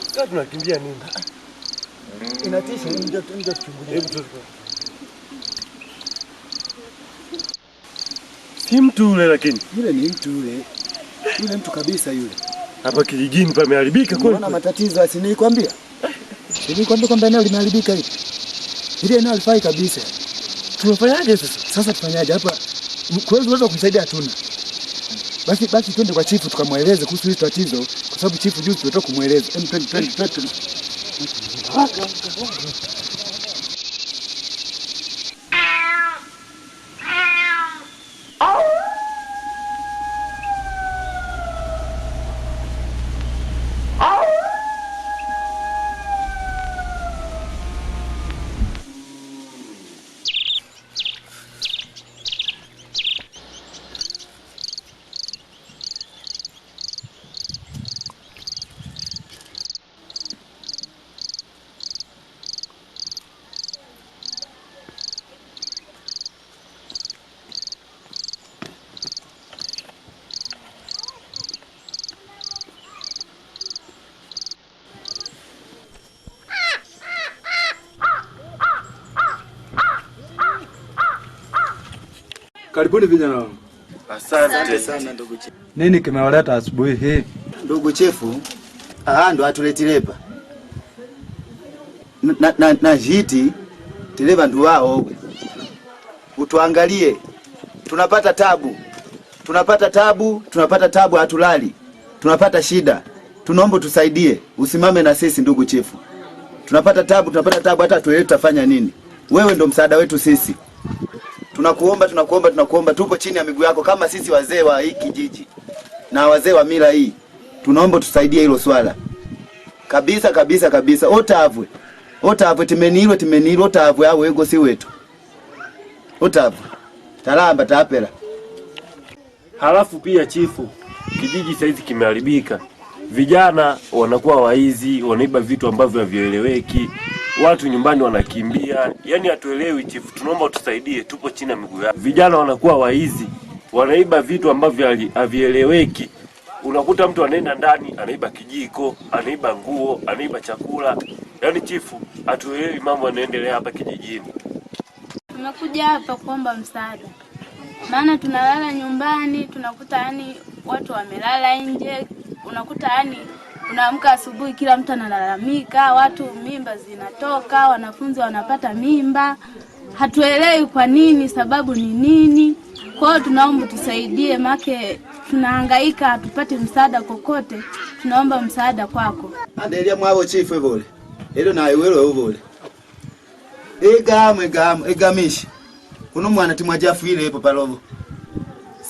Sasa tunakimbia nini? Inatisha ndio tuchungulie. Hebu tu. Si mtu yule lakini. Yule ni mtu yule. Yule mtu kabisa yule. Hapa kijijini pameharibika kweli. Unaona matatizo asinikwambia? Nilikwambia kwamba eneo limeharibika hivi. Ile eneo halifai kabisa. Tunafanyaje sasa? Sasa tufanyaje hapa? Kweli unaweza kumsaidia hatuna. Basi twende kwa chifu tukamweleze kuhusu hili tatizo kwa sababu chifu juzi tumetoka kumueleza. Twende. Karibuni vijana wangu. Asante sana ndugu chifu. Nini kimewaleta asubuhi hii? Ndugu chifu, ndo atuletileba. Na jiti tileba ndu wao. Utuangalie. Tunapata tabu hatulali. Tunapata shida. Tunaomba tusaidie. Usimame na sisi ndugu chifu. Tunapata tabu hata tuelewe tutafanya nini. Wewe ndo msaada wetu sisi. Tunakuomba tupo chini ya miguu yako kama sisi wazee wa hiki kijiji na wazee wa mila hii. Tunaomba tusaidie hilo swala. Kabisa. Otavwe timenilo otavwe awe ego si wetu. Otavwe. Talamba tapela. Halafu pia chifu, kijiji saizi kimeharibika. Vijana wanakuwa waizi, wanaiba vitu ambavyo havieleweki. Watu nyumbani wanakimbia. Yaani hatuelewi chifu, tunaomba tusaidie, tupo chini ya miguu yako. Vijana wanakuwa waizi, wanaiba vitu ambavyo havieleweki. Unakuta mtu anaenda ndani, anaiba kijiko, anaiba nguo, anaiba chakula. Yaani chifu, hatuelewi mambo yanaendelea hapa kijijini. Tumekuja hapa kuomba msaada. Maana tunalala nyumbani, tunakuta watu wamelala nje. Unakuta unaamka asubuhi kila mtu analalamika, watu mimba zinatoka, wanafunzi wanapata mimba. Hatuelewi kwa nini, sababu ni nini. Kwa hiyo tunaomba tusaidie, make tunahangaika hatupate msaada kokote. Tunaomba msaada kwako. Andelia mwabo chifu evole. Ero na iwelo evole. Egamishi. Kuno mwana timwa jafile hapo palovo.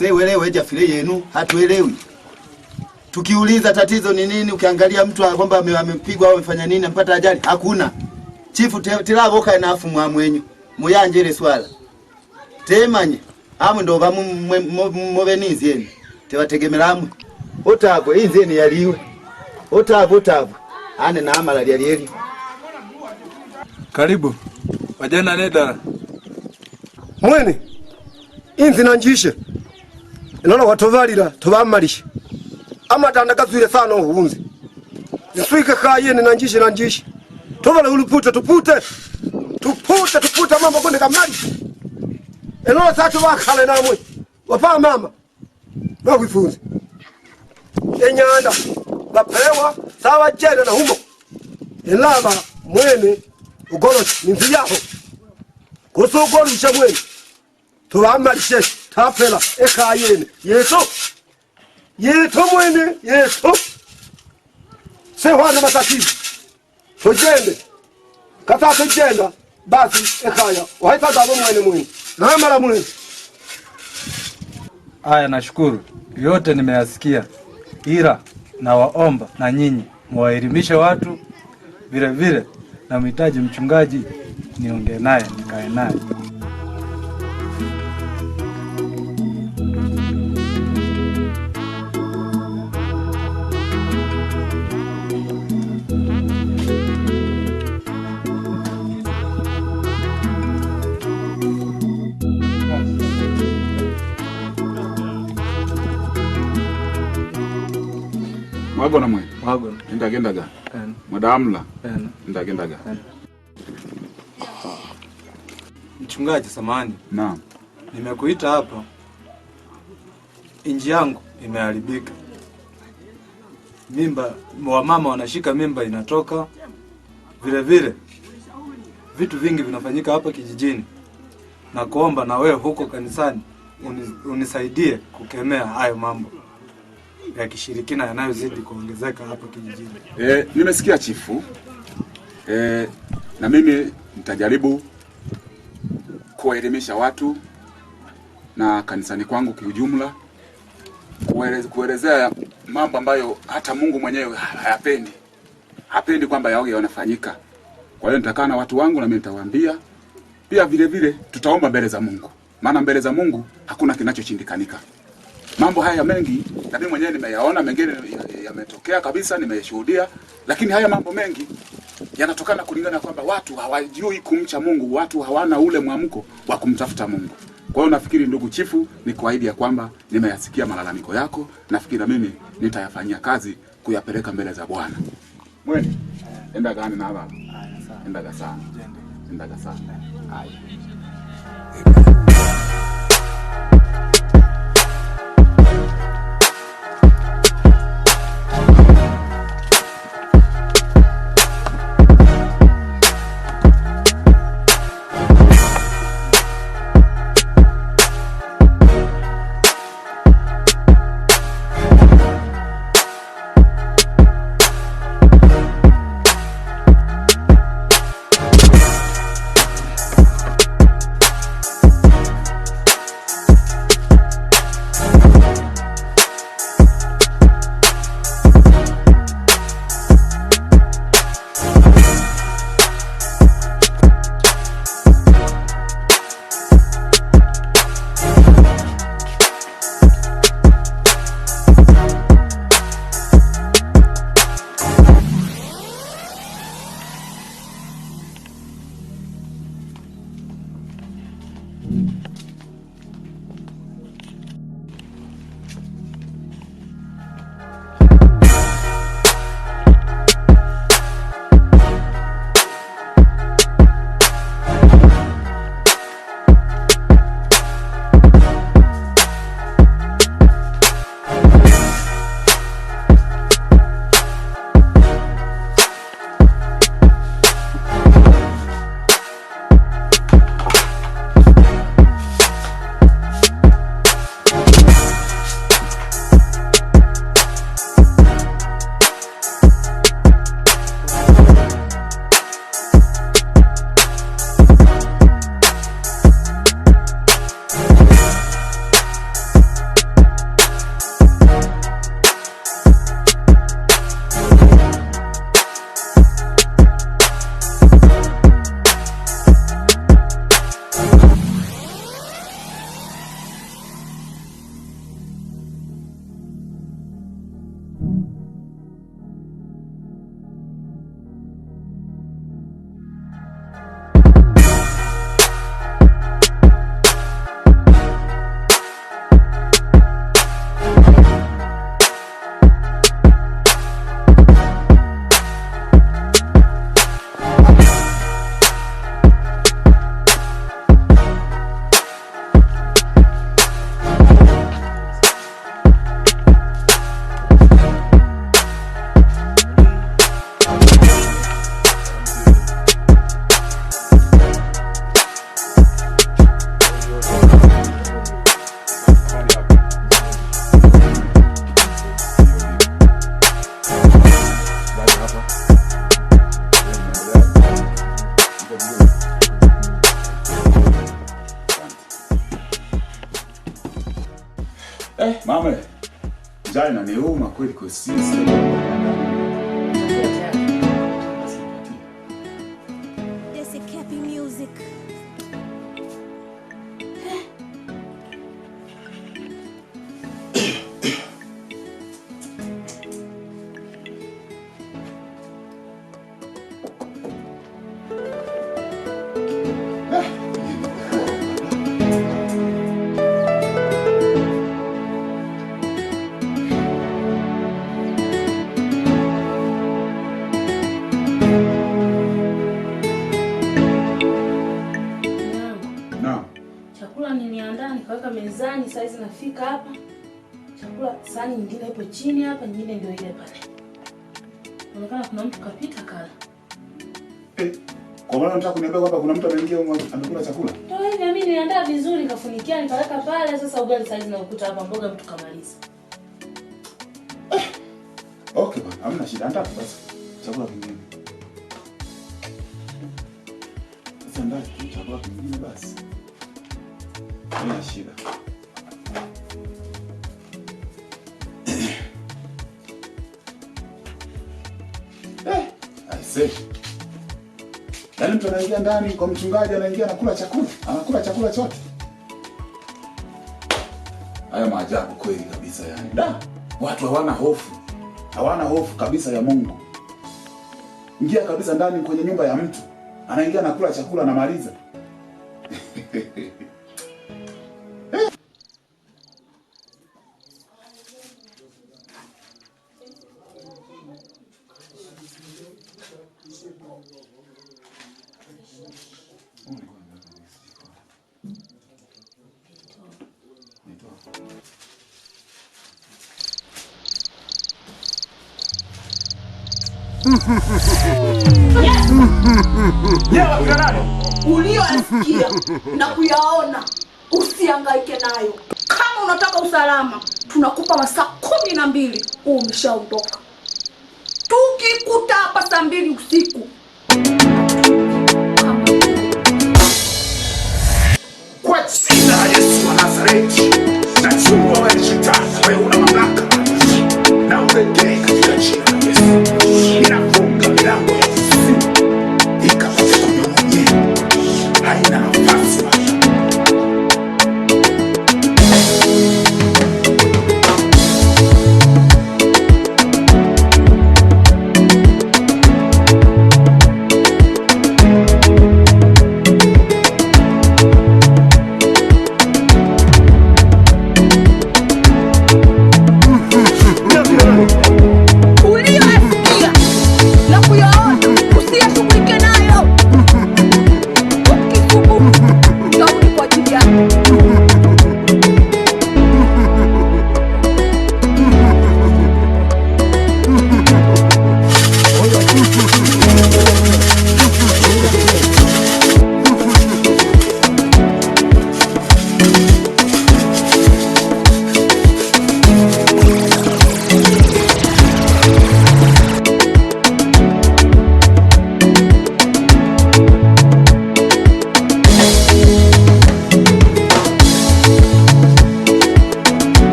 Welewe jafile yenu, hatuelewi. Tukiuliza tatizo ni nini, ukiangalia mtu kwamba amepigwa au amefanya nini, ampata ajali, hakuna. Chifu tilavo kae na afu mwamwenyu. Muyanje ile swala. Temanye, amwe ndo mubenizi yenu. Tewategemeramwe. Otavwe inzeni yaliwe. Otavwe. Ane na amala lyalieli. Karibu. Wajana neda. Mwene. Inzi nanjishe. Inona watovalira tobamalisha. Ama tandakazwile sana uhunzi. Niswike kayene nanjishe. Tovala ulipute tupute mama konde kamali. Enona sacho bakale namwe. Wapa mama. Bakwifunze. Enyanda bapewa sawa jena na humo. Elaba mwene ugolo ninzi yaho. Kusogolo cha mwene. Tubamalishe tapela ekayene. Yeto mwene. Sewana matatizo. Tujende. Kata tujenda. Basi ekaya. Waita dabo mwene. Na mara mwene. Aya, nashukuru. Yote nimeyasikia. Ila na waomba na nyinyi muwaelimishe watu vile na mhitaji mchungaji niongee naye nikae naye. Mwagona mwe. Mwagona. Enda genda ga. Madamla. Ndaga. Mchungaji samani. Naam. Nimekuita hapa. Inji yangu imeharibika. Mimba, wamama wanashika mimba inatoka. Vile vile vitu vingi vinafanyika hapa kijijini. Na kuomba na wewe huko kanisani unisaidie kukemea hayo mambo ya kishirikina yanayozidi kuongezeka hapa kijijini. Nimesikia chifu. Na mimi nitajaribu kuelimisha watu na kanisani kwangu kiujumla, kuelezea mambo ambayo hata Mungu mwenyewe hapendi kwamba yaoge yanafanyika. Kwa hiyo nitakaa na watu wangu na mimi nitawaambia. Pia vile vile tutaomba mbele za Mungu. Maana mbele za Mungu hakuna kinachoshindikanika. Mambo haya mengi na mimi mwenyewe nimeyaona, mengine yametokea kabisa, nimeshuhudia, lakini haya mambo mengi yanatokana kulingana kwamba watu hawajui kumcha Mungu, watu hawana ule mwamko wa kumtafuta Mungu. Kwa hiyo nafikiri ndugu chifu, ni kuahidi ya kwamba nimeyasikia malalamiko yako, nafikiri na mimi nitayafanyia kazi kuyapeleka mbele za Bwana. Mweni, enda gani na baba? Enda sana. Enda sana. Haya. Mama, njaa inaniuma kweli kwa sisi. nimeweka mezani, saizi nafika hapa. Chakula sahani nyingine ipo chini hapa, nyingine ndio ile pale. Inaonekana kuna mtu kapita kala. Kwa maana unataka kuniambia kwamba kuna mtu ameingia amekula chakula? Ndio hivi mimi niandaa vizuri nikafunikia nikaweka pale, sasa ugali saizi na ukuta hapa, mboga mtu kamaliza. Okay bwana, hamna shida. Andaa basi chakula kingine. Sasa andaa chakula kingine basi. Hamna shida. Aise. Yaani mtu anaingia ndani kwa mchungaji, anaingia anakula chakula chote. Haya maajabu kweli kabisa yani. Watu hawana hofu kabisa ya Mungu. Ingia kabisa ndani kwenye nyumba ya mtu, anaingia anakula chakula anamaliza. Ulioyasikia na kuyaona usihangaike nayo. Kama unataka usalama, tunakupa masaa 12 umeshaondoka. Tukikuta hapa saa 2 usiku, kwa jina la Yesu wa Nazareti, nachukua wewe shetani, wewe una mamlaka na uregee katika jina la Yesu. Ninafunga milango ya kuzimu ikapate kunyong'onyea, haina nafasi.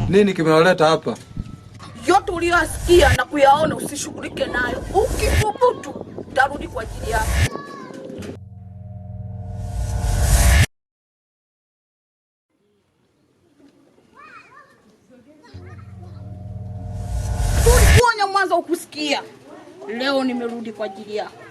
Nini kimewaleta hapa? yote uliyosikia na kuyaona usishughulike nayo. Ukithubutu utarudi kwa ajili yako. Tulikuonya mwanzo ukusikia. Leo nimerudi kwa ajili yako.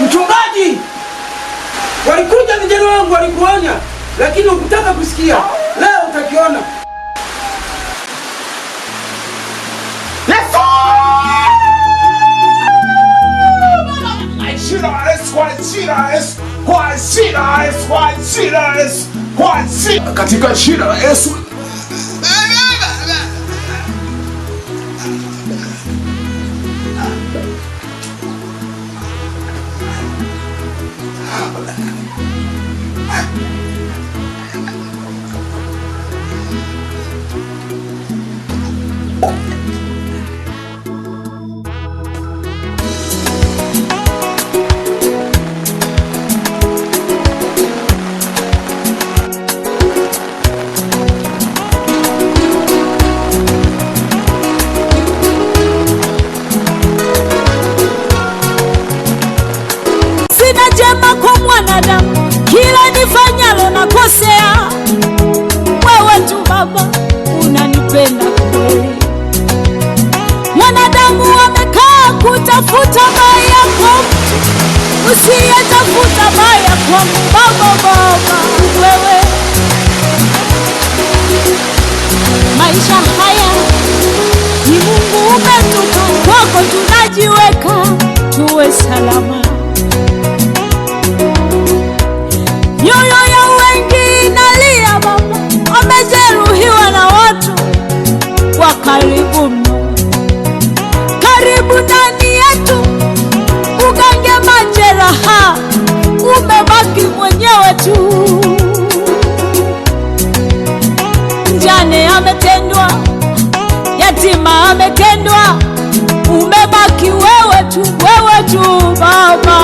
Mchungaji! Walikuja vijana wangu walikuonya, lakini ukutaka kusikia. Leo utakiona. Katika jina la Yesu. kwangu Baba, wewe. Maisha haya ni Mungu umetupa, kwako tunajiweka tuwe salama. Mioyo ya wengi inalia Baba, wamejeruhiwa na watu wa karibu mno. Karibu ndani yetu ugange majeraha, umebaki mwenyewe tu. Mjane ametendwa, yatima ametendwa, umebaki wewe tu Baba.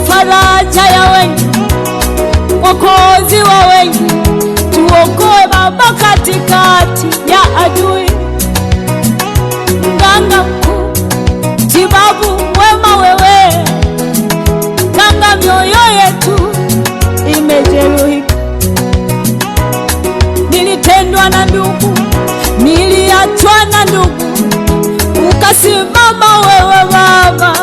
Faraja ya wengi, Mwokozi wa wengi, tuokoe Baba katikati ya adui. Mganga mkuu, tibabu wema wewe, ganga mioyo yetu imejeruhika. Nilitendwa na ndugu, niliachwa na ndugu, ukasimama wewe Baba.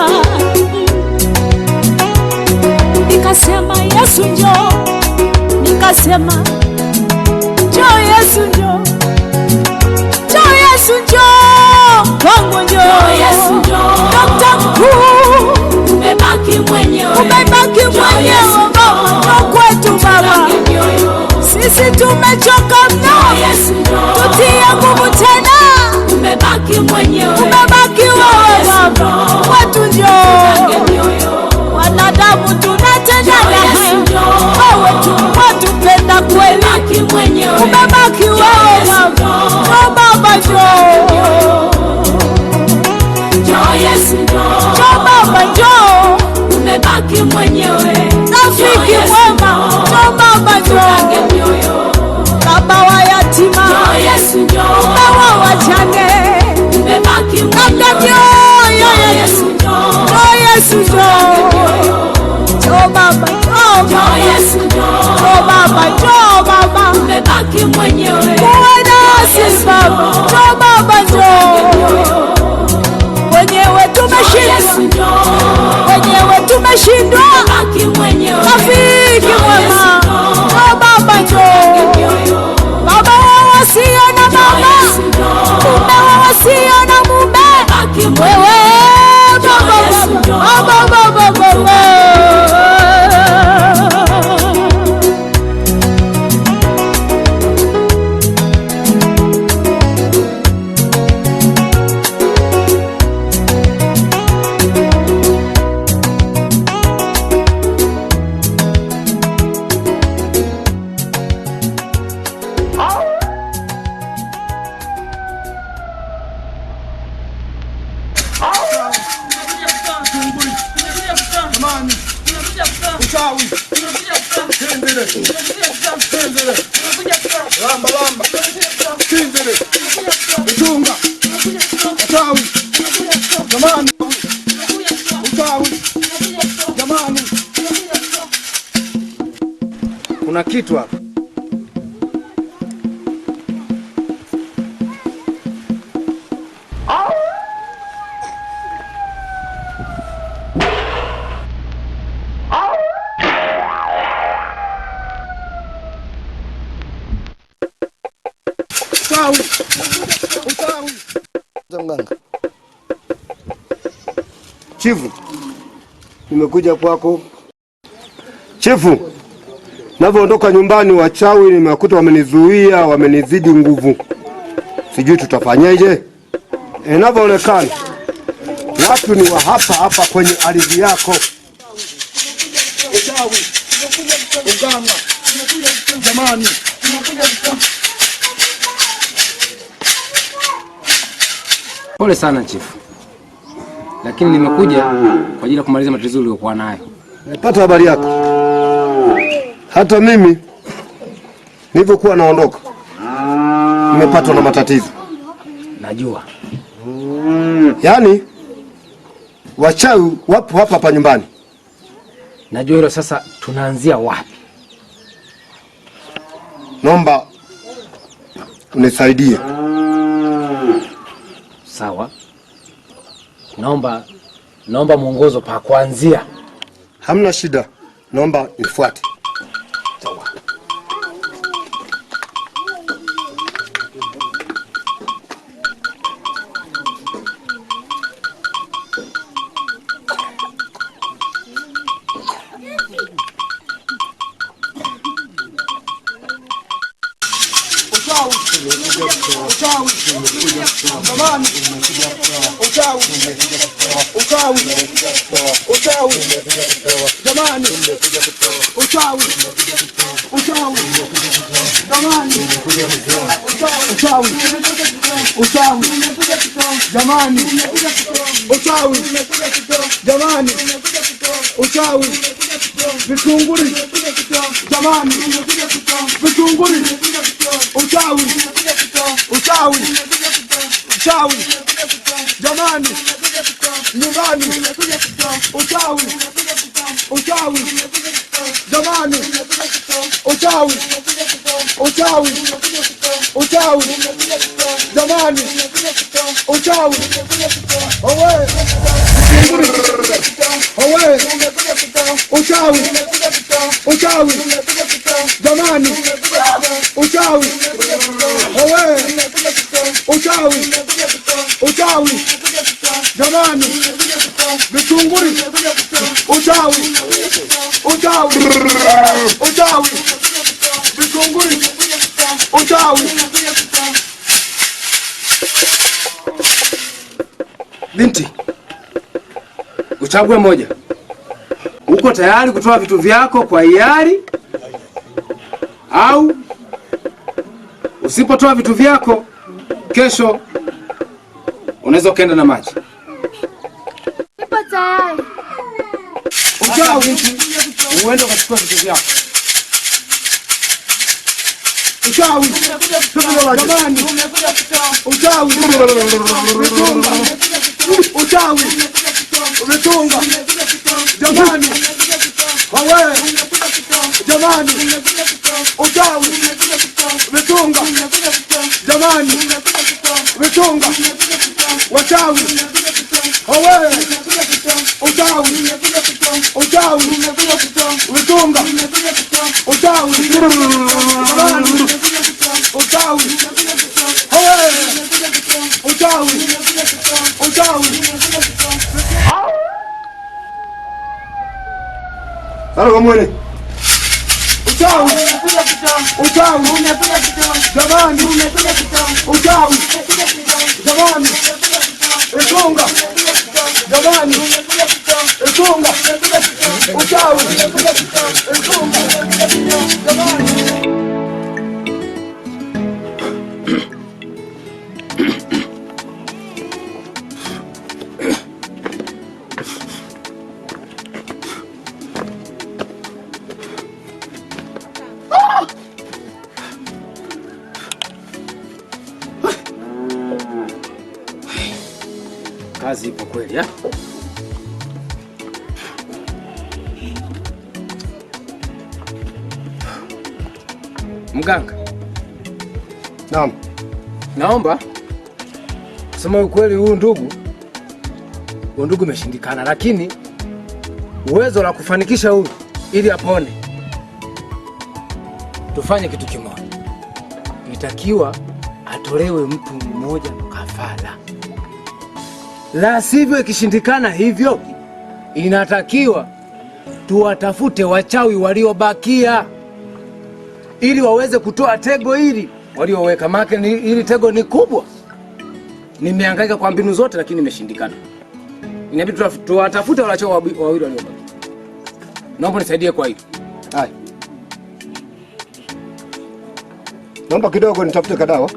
Nikasema Yesu njoo, nikasema njoo Yesu njoo, njoo Yesu njoo, kwangu njoo Yesu njoo. Dokta mkuu, umebaki mwenyewe Baba, njoo kwetu Baba. Sisi tumechoka mno, tutie nguvu tena. Umebaki wewe Baba, kwetu njoo. Wanadamu tunatenda wewe tu, watupenda kweli. Umebaki wewe Baba, njoo Baba njoo. Njoo Baba njoo, umebaki mwenyewe. Rafiki mwema, njoo Baba njoo. Baba wa yatima, Baba wa wajane, kanga mioyo Yesu njoo. Njoo Baba njoo Baba, njoo Baba, umebaki mwenyewe. Kuwe nasi Baba, njoo Baba njoo. Wenyewe tumeshindwa, rafiki mwema, njoo Baba njoo. Baba wa wasio na baba, mume wa wasio na mume, wewe Baba. Kuna kitu hapa. Mganga. Chifu, nimekuja kwako. Chifu, navyoondoka nyumbani wachawi nimekuta wamenizuia, wamenizidi nguvu. Sijui tutafanyaje? Inavyoonekana watu ni wa hapa kwenye ardhi yako. Uchawi, uganga, jamani. Pole sana chifu, lakini nimekuja kwa ajili ya kumaliza matatizo uliyokuwa nayo. Nimepata habari yako. Hata mimi nilipokuwa naondoka nimepatwa na matatizo. Najua. Yaani wachawi wapo hapa nyumbani. Najua hilo. Sasa tunaanzia wapi? Naomba unisaidie. Sawa. Naomba mwongozo pa kuanzia. Hamna shida. Naomba nifuate. Sawa. Vitunguri jamani, vitunguri, uchawi jamani, nyumbani, uchawi jamani, uchawi jamani, uchawi owe, owe, uchawi jamani, uchawi owe, uchawi jamani, vitunguri, uchawi vitunguri, uchawi. Binti, uchague moja. Uko tayari kutoa vitu vyako kwa hiari au usipotoa vitu vyako kesho unaweza ukaenda na maji? Nipo tayari. Uchawi binti, uende ukachukua vitu vyako. Uchawi jamani, uchawi, uchawi, umetunga jamani, wewe jamani, uchawi umetunga jamani, umetunga wachawi, wewe uchawi, umetunga uchawi jamani, uchawi, wewe uchawi. Halo kamwene. Uchawi jamani, uchawi jamani, etunga jamani, etunga uchawi, etunga jamani. Kazi ipo kweli ya? Mganga. Naam. Naomba kusema ukweli, huyu ndugu umeshindikana, lakini uwezo la kufanikisha huyu ili apone, tufanye kitu kimoja. Nitakiwa atolewe mtu mmoja kafara, la sivyo ikishindikana hivyo inatakiwa tuwatafute wachawi waliobakia ili waweze kutoa tego hili walioweka. Make hili tego ni kubwa, nimehangaika kwa mbinu zote lakini imeshindikana. Inabidi tuwatafute wachawi wawili waliobaki. Naomba nisaidie kwa hilo. Hai. Naomba kidogo nitafute kadawa.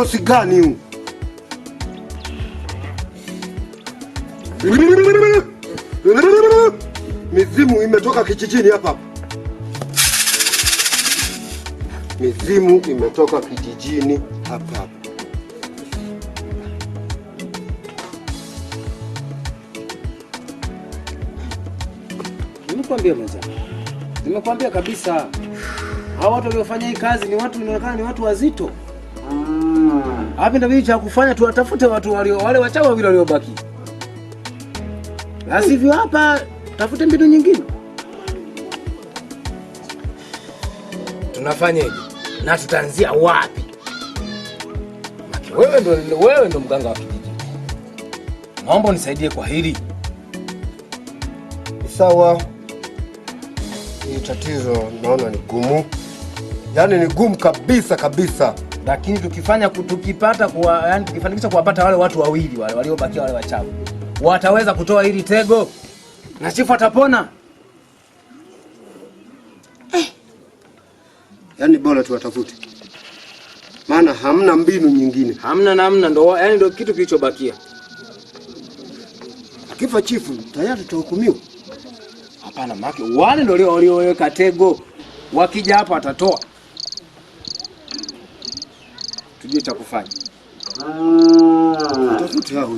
mkosi gani huu? Mizimu imetoka kijijini hapa. Mizimu imetoka kijijini hapa. Nimekwambia mzee. Nimekwambia kabisa. Hao watu waliofanya hii kazi ni watu inaonekana ni watu wazito. Hapo ndio bibi cha kufanya tuwatafute watu wale wachawi vile waliobaki. La sivyo hapa tafute mbinu nyingine. Tunafanyaje? Na tutaanzia wapi? Wewe ndo mganga wa kijiji. Naomba unisaidie kwa hili. Sawa. Hii tatizo naona ni gumu. Yaani ni gumu kabisa kabisa. Lakini tukipata tukifanikisha kuwapata wale watu wawili wale waliobakia wale wachawi. Wataweza kutoa hili tego na chifu atapona. Yaani bora tuwatafute. Maana hamna mbinu nyingine. Hamna namna, ndio kitu kilichobakia. Akifa chifu tayari tutahukumiwa. Hapana maki, wale ndio walioweka tego. Wakija hapa watatoa. Tujue cha kufanya. Tafute hao.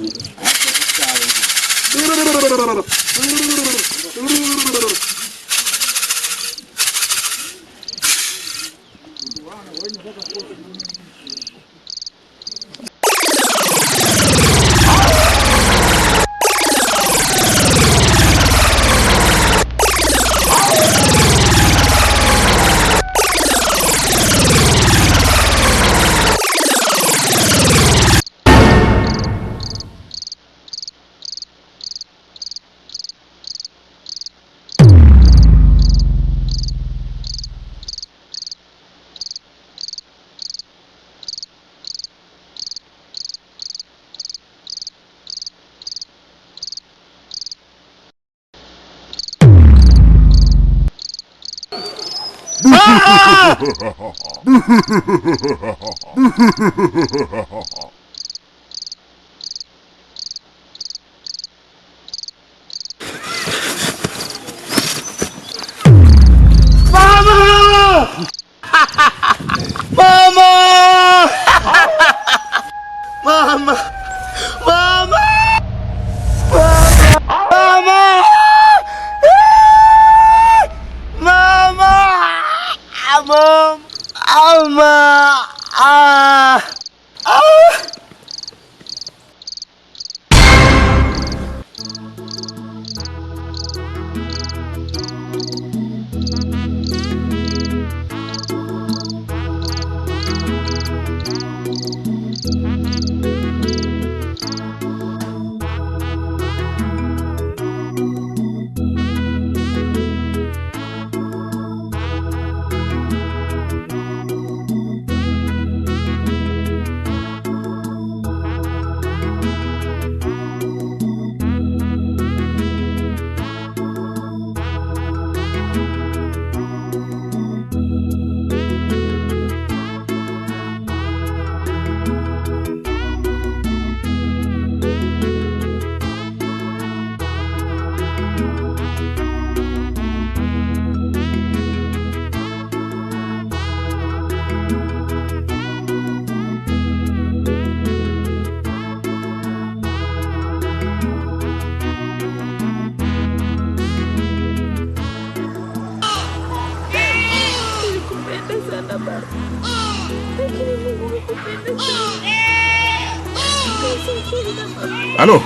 Halo.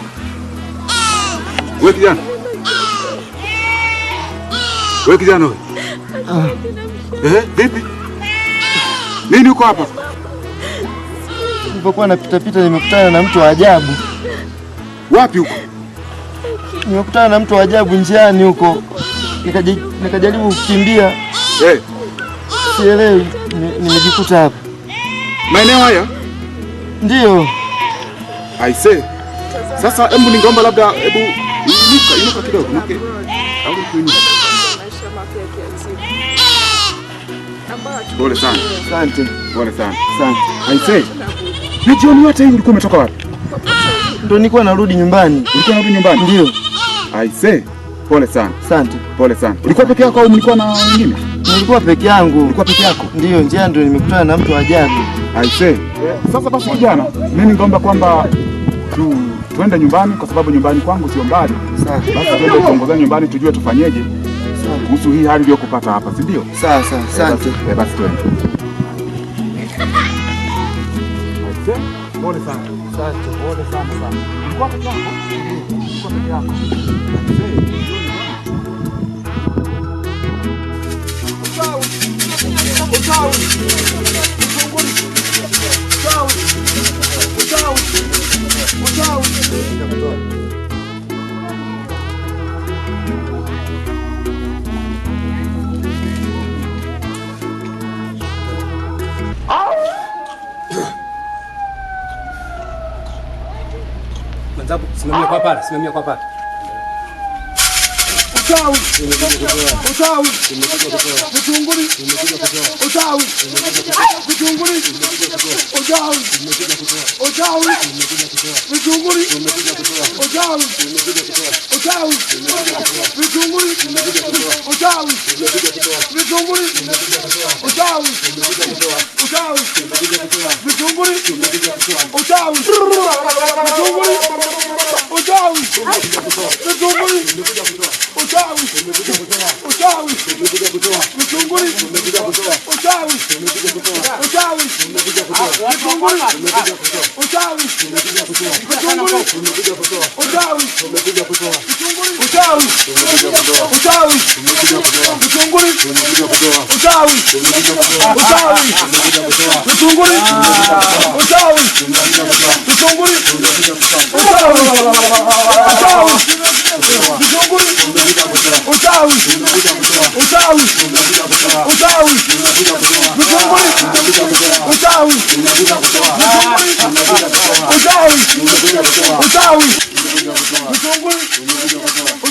Wewe kijana. Wewe kijana wewe. Vipi? Nini uko hapa? Nilipokuwa napita pita nimekutana na mtu wa ajabu. Wapi huko? Nimekutana na mtu wa ajabu njiani huko. Nikajaribu kukimbia. Sielewi, nimejikuta hapa. Maeneo haya? Ndio. Aise. Sasa hebu ningeomba labda inuka kidogo. Okay. Au kuinuka. Pole sana. Asante. Pole sana. Asante. Aise. Na jioni yote hii ulikuwa umetoka wapi? Ndio nilikuwa narudi nyumbani. Ulikuwa unarudi nyumbani? Ndio. I say, pole sana. Asante. Pole sana. Ulikuwa peke yako au mlikuwa na wengine? Nilikuwa peke yangu. Ulikuwa peke yako? Ndio, njia ndio nimekutana na mtu ajabu. I say. Sasa basi kijana, mimi ningeomba kwamba tuende nyumbani kwa sababu nyumbani kwangu sio mbali. Sawa. Basi tuende tuongozane nyumbani tujue tufanyeje. Sawa. Kuhusu hii hali iliyokupata hapa, si ndio? Sawa sawa. Asante. Basi twende. Pole sana. Asante. Pole sana. Ulikuwa peke yako? Ulikuwa peke yako. Mwenzangu, simamia kwa pale, simamia kwa pale. Uchawi! Uchawi! Vitunguri! Uchawi! Vitunguri! Uchawi! Uchawi! Vitunguri! Uchawi! Uchawi! Vitunguri! Uchawi! Vitunguri! Uchawi! Uchawi! Vitunguri! Uchawi! Vitunguri! Uchawi! Vitunguri! Uchawi! Uchawi! Vitunguri! Uchawi! Uchawi! Vitunguri! Uchawi! Vitunguri! Uchawi! Uchawi! Uchawi! Vitunguri! Uchawi! Uchawi! Vitunguri! Uchawi! Vitunguri! Uchawi! Uchawi! Vitunguri! Uchawi! Uchawi! Uchawi! Vitunguri!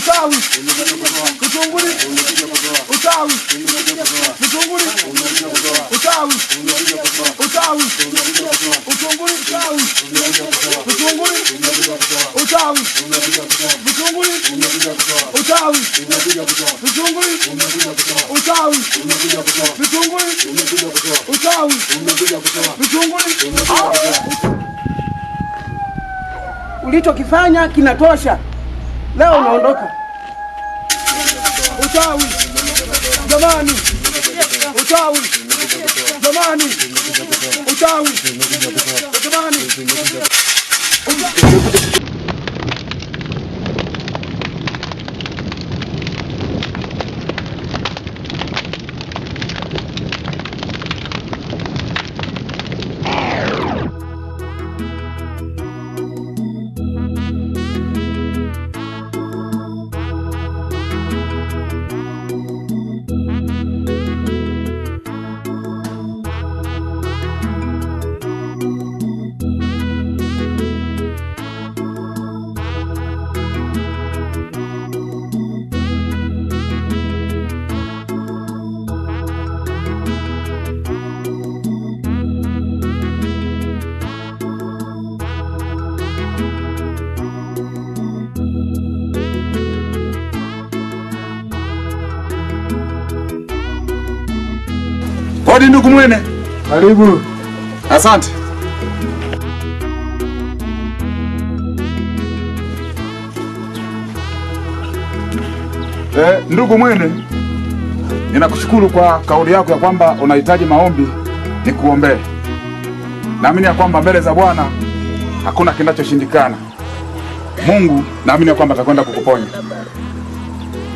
Uchawi! Vitunguri! Uchawi! Uchawi! Vitunguri! Uchawi! Vitunguri! Uchawi! Vitunguri! Uchawi! Uchawi! Vitunguri! Uchawi! Vitunguri! Uchawi! Vitunguri! Uchawi! Vitunguri! Uchawi! Vitunguri! Uchawi! Vitunguri! Ulichokifanya kinatosha. Leo unaondoka. Uchawi! Jamani! Uchawi! Jamani! Uchawi! Jamani! Hodi ndugu Mwene. Karibu. Asante. Ndugu Mwene, ninakushukuru kwa kauli yako ya kwamba unahitaji maombi nikuombee. Naamini ya kwamba mbele za Bwana hakuna kinachoshindikana. Mungu naamini ya kwamba atakwenda kukuponya.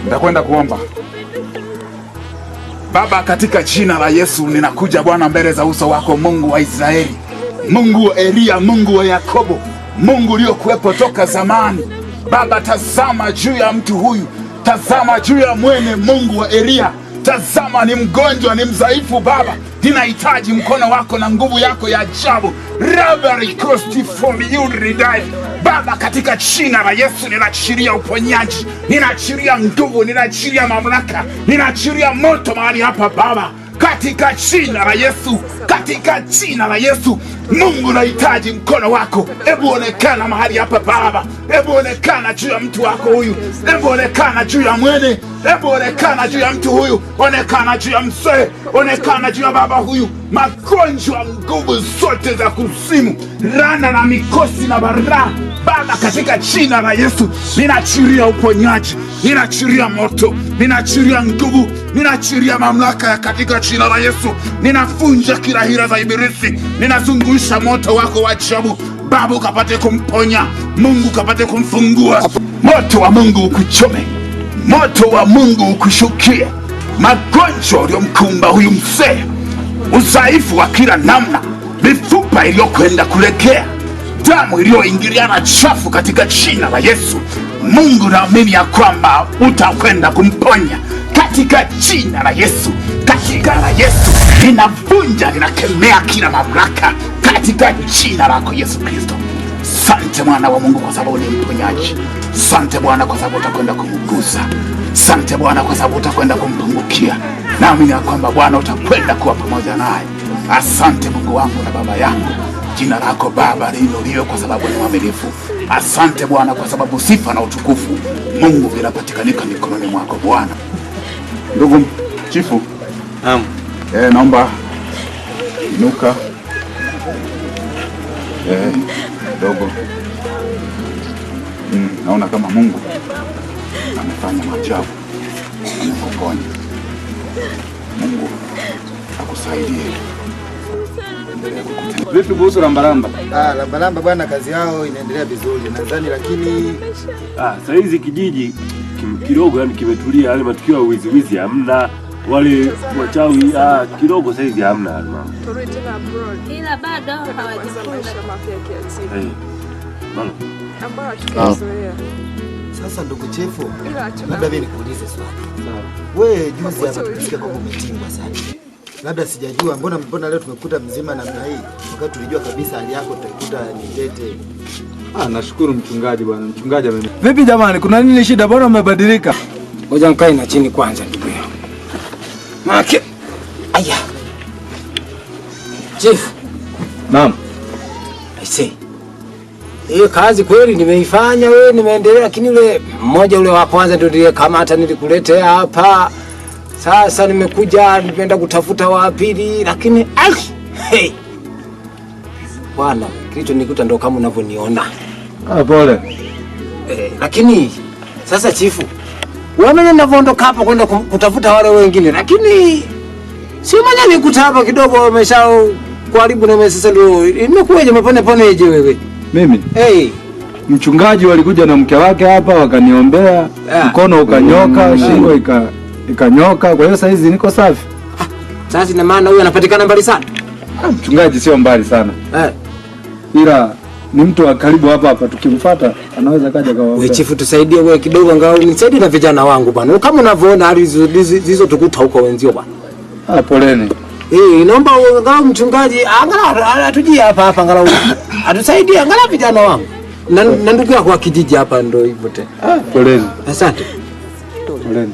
Nitakwenda kuomba. Baba, katika jina la Yesu ninakuja Bwana mbele za uso wako, Mungu wa Israeli, Mungu wa Elia, Mungu wa Yakobo, Mungu uliokuwepo toka zamani. Baba, tazama juu ya mtu huyu, tazama juu ya Mwene, Mungu wa Elia. Tazama, ni mgonjwa, ni mdhaifu Baba, ninahitaji mkono wako na nguvu yako ya ajabu. Baba, katika jina la Yesu ninaachilia uponyaji, ninaachilia nguvu, ninaachilia mamlaka, ninaachilia moto mahali hapa Baba, katika jina la Yesu, katika jina la Yesu. Mungu, nahitaji mkono wako. Hebu onekana mahali hapa Baba, hebu onekana juu ya mtu wako huyu, hebu onekana juu ya mwene, hebu onekana juu ya mtu huyu, onekana juu ya mzee, onekana juu ya baba huyu. Magonjwa, nguvu zote za kuzimu, rana na mikosi na baraa Baba, katika jina la Yesu ninachiria uponyaji, ninachiria moto, ninachiria nguvu, ninachiria mamlaka katika jina la Yesu. Ninafunja kila hila za ibilisi, ninazungusha moto wako wa ajabu Baba, ukapate kumponya, Mungu ukapate kumfungua. Moto wa Mungu ukuchome, moto wa Mungu ukushukie. Magonjwa uliyomkumba huyu mzee, udhaifu wa kila namna, mifupa iliyokwenda kulegea, damu iliyoingiliana chafu, katika jina la Yesu. Mungu, naamini ya kwamba utakwenda kumponya katika jina la Yesu, katika la Yesu. Ninavunja, ninakemea kila mamlaka katika jina lako Yesu Kristo. Sante mwana wa Mungu kwa sababu ni mponyaji. Sante Bwana kwa sababu utakwenda kumgusa. Sante Bwana kwa sababu utakwenda kumpungukia. Naamini ya kwamba Bwana utakwenda kuwa pamoja naye. Asante Mungu wangu na Baba yangu. Jina lako Baba liinuliwe kwa sababu ni mwaminifu. Asante Bwana kwa sababu sifa na utukufu Mungu vinapatikanika mikononi mwako Bwana. Ndugu chifu, naomba inuka dogo. Naona kama Mungu amefanya maajabu, amekuponya. Mungu akusaidie. Vipi kuhusu lambalamba? Lambalamba bwana, kazi yao inaendelea vizuri nadhani, lakini saa hizi kijiji kidogo yani kimetulia, yale matukio ya wizi hamna, wale wachawi kidogo saa hizi hamna mama. Ila bado hawajifunza mapya kiasi. Sasa ndugu Chefu, labda mimi nikuulize swali. Wewe juzi hapa tulisikia kwamba umetingwa sana. Labda sijajua mbona leo tumekuta mzima namna hii, wakati tulijua kabisa hali yako tutaikuta ni tete. Nashukuru mchungaji bwana. Mchungaji ameni. Vipi jamani, kuna nini shida? Bora umebadilika. Ngoja nikae na chini kwanza ndugu yangu. Make. Aya. Chief. Naam. I say. Hiyo kazi kweli nimeifanya wewe, nimeendelea, lakini ule mmoja ule wa kwanza ndio ndiye kama hata nilikuletea hapa. Sasa nimekuja nipenda kutafuta wa pili, lakini hey. Bwana, kilicho nikuta ndo kama unavyoniona. Pole. Lakini sasa chifu, wewe mwenye ninavyoondoka hapa kwenda kutafuta wale wengine, lakini si mwenye nikuta hapa kidogo umesha karibu na mimi. Sasa ndio imekuwaje mapone wewe? Mimi? Mchungaji walikuja na mke wake hapa wakaniombea, mkono ukanyoka, shingo ikanyoka, kwa hiyo sasa hizi niko safi. Sasa ina maana huyu anapatikana mbali sana? Mchungaji sio mbali sana. Ila ni mtu wa karibu hapa, tukimfuata anaweza kaja kwa wewe. Chifu, tusaidie wewe kidogo, angalau nisaidie na vijana wangu bwana. Kama unavyoona hali hizo tukuta huko wenzio bwana. Poleni. Naomba angalau mchungaji angalau atujie hapa angalau atusaidie angalau vijana wangu. Na ndugu yako wa kijiji hapa ndio hivyo tena. Poleni. Asante. Poleni.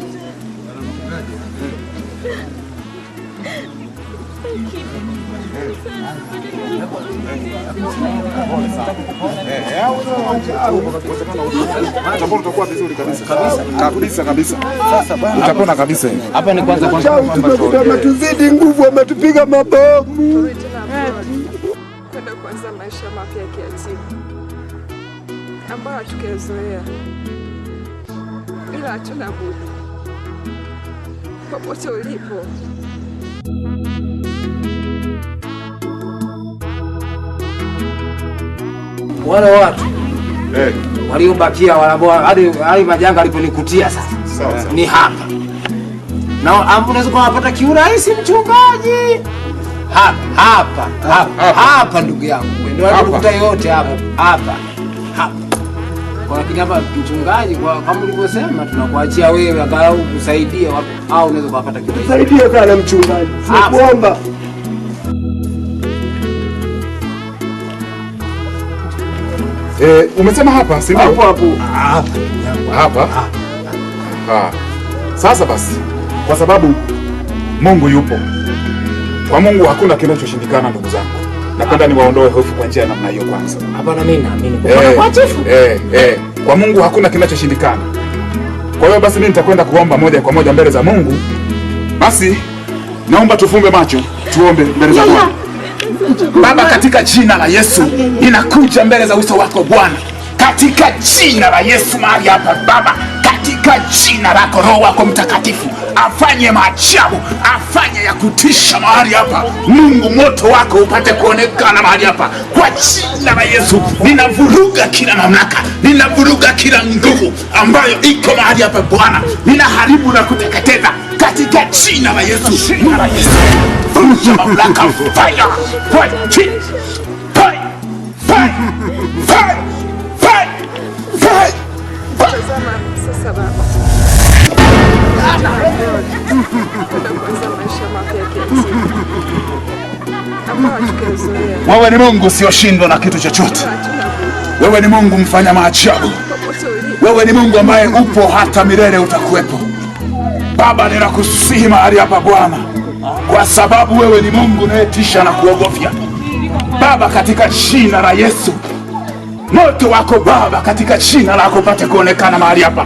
Kabisa. Sasa bwana, utapona kabisa. Hapa ni kwanza tuzidi nguvu, ametupiga mabomu. Kwenda kuanza maisha mapya ya kiatimu ambayo hatukuzoea, ila hatuna budi. Popote ulipo, wale watu waliobakia hadi majanga aliponikutia sasa ni hapa. Na unaweza kupata kiurahisi mchungaji hapa ndugu yangu. Ndio alikuta yote hapa. Lakini hapa mchungaji, kwa kama ulivyosema, tunakuachia wewe angalau kusaidia au unaweza kupata kiurahisi. Saidia sana mchungaji. Nakuomba. Umesema hapa, si ndio? Hapa. Sasa basi, kwa sababu Mungu yupo Kwa Mungu hakuna kinachoshindikana ndugu zangu. Napenda niwaondoe hofu kwa njia ya namna hiyo kwanza. Hapana, mimi naamini kwa chifu. Kwa Mungu hakuna kinachoshindikana. Kwa hiyo basi mimi nitakwenda kuomba moja kwa moja mbele za Mungu. Basi naomba tufumbe macho, tuombe mbele za Bwana. Baba, katika jina la Yesu, ninakuja mbele za uso wako Bwana. Katika jina la Yesu mahali hapa Baba, katika jina lako Roho wako Mtakatifu afanye maajabu, afanye ya kutisha mahali hapa. Mungu, moto wako upate kuonekana mahali hapa. Kwa jina la Yesu, ninavuruga kila mamlaka, ninavuruga kila nguvu ambayo iko mahali hapa Bwana. Ninaharibu na kuteketeza katika jina la Yesu. Jina la Yesu. Vunja mamlaka, fire, kwa jina. Fire, fire, fire, fire, fire. Tazama sasa Baba. Kwanza maisha mapya ya kiazima ambayo tukazoea. Wewe ni Mungu usioshindwa na kitu chochote. Wewe ni Mungu mfanya maajabu. Wewe ni Mungu ambaye upo hata milele utakuwepo. Baba, ninakusihi mahali hapa Bwana, kwa sababu wewe ni Mungu unayetisha na kuogofya. Baba, katika jina la Yesu, moto wako Baba katika jina lako upate kuonekana mahali hapa.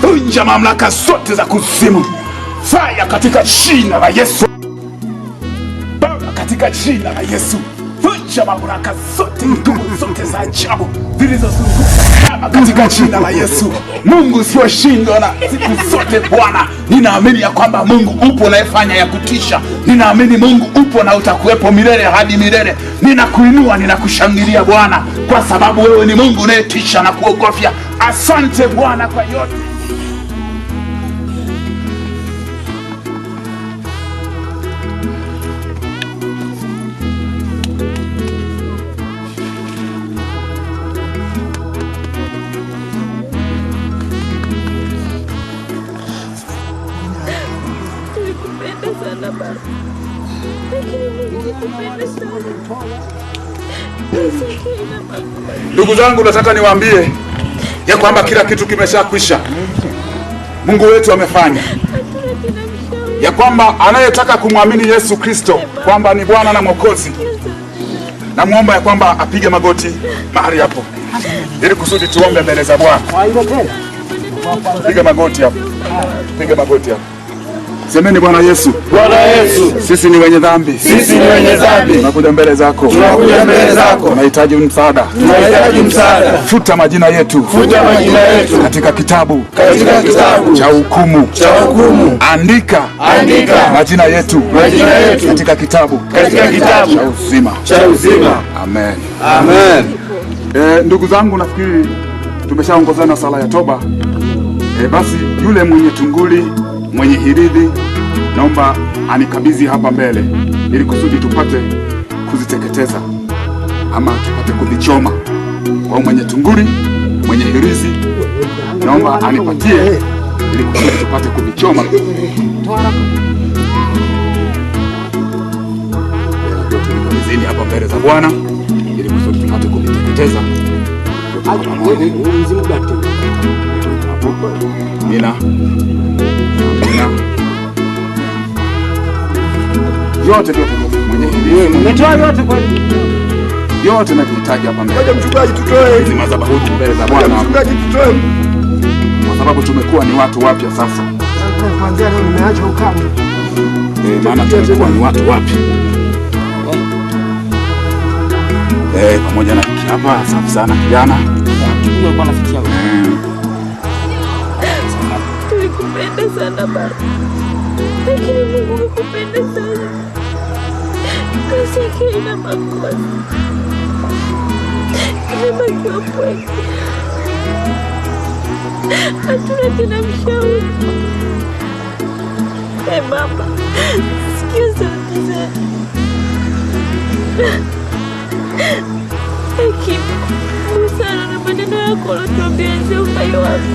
Vunja mamlaka zote za kuzimu. Fire katika jina la Yesu. Baba, katika jina la Yesu, vunja mamlaka zote, nguvu zote za ajabu zilizozunguka Baba, katika jina la Yesu. Mungu usioshindwa na siku zote Bwana, ninaamini ya kwamba Mungu upo unayefanya ya kutisha. Ninaamini Mungu upo na utakuwepo milele hadi milele. Ninakuinua, ninakushangilia Bwana, kwa sababu wewe ni Mungu unayetisha na kuogofya. Asante Bwana kwa yote. Ndugu zangu, nataka niwaambie ya kwamba kila kitu kimeshakwisha. Mungu wetu amefanya ya kwamba anayetaka kumwamini Yesu Kristo kwamba ni Bwana na Mwokozi, namuomba ya kwamba apige magoti mahali hapo ili kusudi tuombe mbele za Bwana. Piga magoti hapo. Piga magoti hapo. Semeni Bwana Yesu. Bwana Yesu, sisi ni wenye dhambi. Sisi ni wenye dhambi. Tunakuja mbele zako. Tunakuja mbele zako. Tunahitaji msaada. Tunahitaji msaada. Futa majina yetu. Futa majina yetu katika kitabu. Katika kitabu cha hukumu. Cha hukumu. Andika. Andika majina yetu. Majina yetu katika kitabu. Katika kitabu cha uzima. Cha uzima. Amen. Amen. Ndugu zangu, nafikiri tumeshaongozana sala ya toba. Basi yule mwenye tunguli, mwenye hiridhi, naomba anikabidhi hapa mbele ili kusudi tupate kuziteketeza ama tupate kuvichoma. Kwa mwenye tunguli, mwenye hirizi, naomba anipatie ili kusudi tupate kuvichoma. Tunikabidhini hapa mbele za Bwana ili kusudi tupate kuviteketeza. Nina yote mwenye hivi umetoa yote kwa yote na kuhitaji hapa mbele. Ngoja mchungaji tutoe hizi madhabahu mbele za Bwana. Mchungaji tutoe. Kwa sababu tumekuwa ni watu wapya sasa. Kuanzia leo nimeacha ukame. Maana tumekuwa ni watu wapya. Pamoja na hapa safi sana kijana. Tulikuwa nafikia. Tulikupenda sana baba. Lakini Mungu amekupenda sana. Kasi kila makosa. Nimebakiwa pweke. Hatuna tena mshauri. Baba, sikia sauti zetu. Hekima, busara na maneno yako uliotuambia uhai wako.